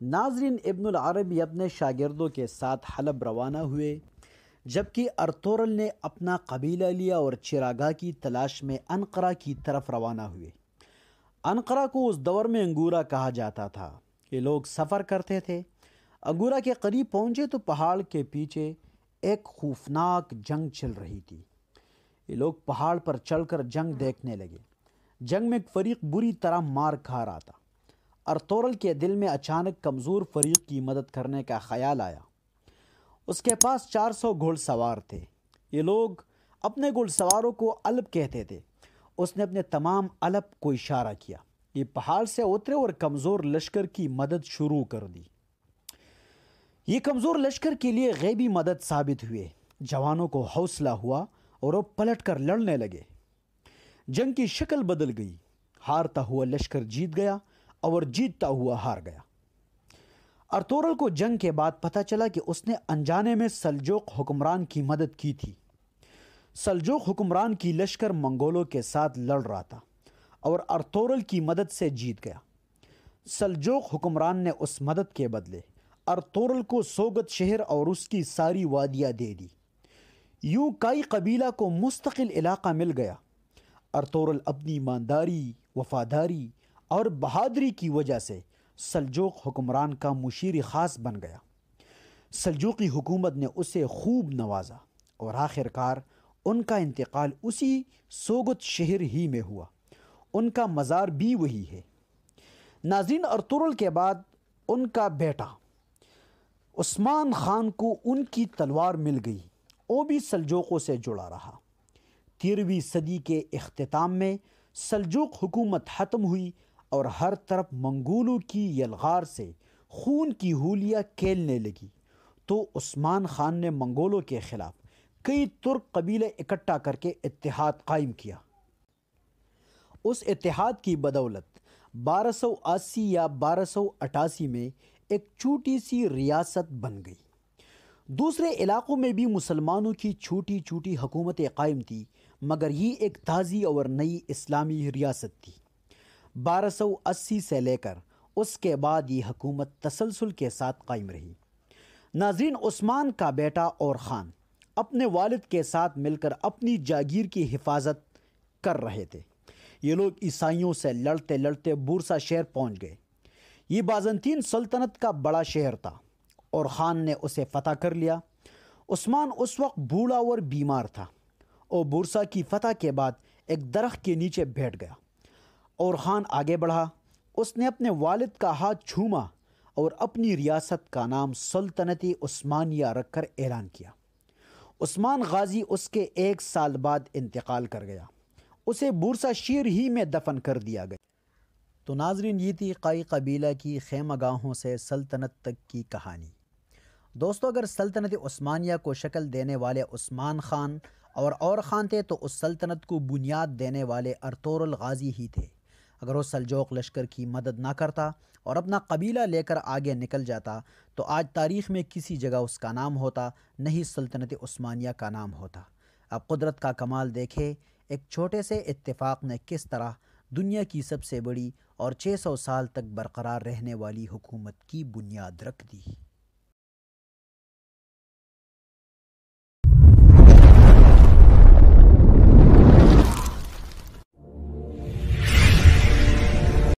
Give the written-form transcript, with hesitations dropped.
ناظرین، ابن العربی اپنے شاگردوں کے ساتھ حلب روانہ ہوئے، جبکہ ارطغرل نے اپنا قبیلہ لیا اور چراگاہ کی تلاش میں انقرہ کی طرف روانہ ہوئے۔ انقرہ کو اس دور میں انگورا کہا جاتا تھا۔ یہ لوگ سفر کرتے تھے۔ انگورا کے قریب پہنچے تو پہاڑ کے پیچھے ایک خوفناک جنگ چل رہی تھی۔ یہ لوگ پہاڑ پر چڑھ کر جنگ دیکھنے لگے۔ جنگ میں ایک فریق بری طرح مار کھا رہا تھا۔ ارطغرل کے دل میں اچانک کمزور فریق کی مدد کرنے کا خیال آیا۔ اس کے پاس 400 گھوڑ سوار تھے۔ یہ لوگ اپنے گھوڑ سواروں کو علب کہتے تھے۔ اس نے اپنے تمام علب کو اشارہ کیا۔ یہ پہاڑ سے اترے اور کمزور لشکر کی مدد شروع کر دی۔ یہ کمزور لشکر کے لیے غیبی مدد ثابت ہوئے۔ جوانوں کو حوصلہ ہوا اور وہ پلٹ کر لڑنے لگے۔ جنگ کی شکل بدل گئی۔ ہارتا ہوا لشکر جیت گیا اور جیتتا ہوا ہار گیا۔ ارطغرل کو جنگ کے بعد پتہ چلا کہ اس نے انجانے میں سلجوق حکمران کی مدد کی تھی۔ سلجوق حکمران کی لشکر منگولوں کے ساتھ لڑ رہا تھا اور ارطغرل کی مدد سے جیت گیا۔ سلجوق حکمران نے اس مدد کے بدلے ارطغرل کو سوگت شہر اور اس کی ساری وادیاں دے دی۔ یوں کائی قبیلہ کو مستقل علاقہ مل گیا۔ ارطغرل اپنی ایمانداری، وفاداری اور بہادری کی وجہ سے سلجوق حکمران کا مشیر خاص بن گیا۔ سلجوقی حکومت نے اسے خوب نوازا اور آخر کار ان کا انتقال اسی سوگت شہر ہی میں ہوا۔ ان کا مزار بھی وہی ہے۔ ناظرین، ارطغرل کے بعد ان کا بیٹا عثمان خان کو ان کی تلوار مل گئی۔ وہ بھی سلجوقوں سے جڑا رہا۔ 13ویں صدی کے اختتام میں سلجوق حکومت ختم ہوئی اور ہر طرف منگولوں کی یلغار سے خون کی ہولیاں کھیلنے لگی، تو عثمان خان نے منگولوں کے خلاف کئی ترک قبیلے اکٹھا کر کے اتحاد قائم کیا۔ اس اتحاد کی بدولت 1280 یا 1288 میں ایک چھوٹی سی ریاست بن گئی۔ دوسرے علاقوں میں بھی مسلمانوں کی چھوٹی چھوٹی حکومتیں قائم تھیں، مگر یہ ایک تازی اور نئی اسلامی ریاست تھی۔ 1280 سے لے کر اس کے بعد یہ حکومت تسلسل کے ساتھ قائم رہی۔ ناظرین، عثمان کا بیٹا اور خان اپنے والد کے ساتھ مل کر اپنی جاگیر کی حفاظت کر رہے تھے۔ یہ لوگ عیسائیوں سے لڑتے لڑتے بورسا شہر پہنچ گئے۔ یہ بازنطین سلطنت کا بڑا شہر تھا اور خان نے اسے فتح کر لیا۔ عثمان اس وقت بوڑھا اور بیمار تھا۔ اور بورسا کی فتح کے بعد ایک درخت کے نیچے بیٹھ گیا اور خان آگے بڑھا۔ اس نے اپنے والد کا ہاتھ چھوما اور اپنی ریاست کا نام سلطنت عثمانیہ رکھ کر اعلان کیا۔ عثمان غازی اس کے 1 سال بعد انتقال کر گیا۔ اسے بورسا شہر ہی میں دفن کر دیا گیا۔ تو ناظرین، یہ تھی قائی قبیلہ کی خیمہ گاہوں سے سلطنت تک کی کہانی۔ دوستو، اگر سلطنت عثمانیہ کو شکل دینے والے عثمان خان اور خان تھے تو اس سلطنت کو بنیاد دینے والے ارطغرل غازی ہی تھے۔ اگر وہ سلجوق لشکر کی مدد نہ کرتا اور اپنا قبیلہ لے کر آگے نکل جاتا تو آج تاریخ میں کسی جگہ اس کا نام ہوتا، نہیں سلطنت عثمانیہ کا نام ہوتا۔ اب قدرت کا کمال دیکھے، ایک چھوٹے سے اتفاق نے کس طرح دنیا کی سب سے بڑی اور 600 سال تک برقرار رہنے والی حکومت کی بنیاد رکھ دی۔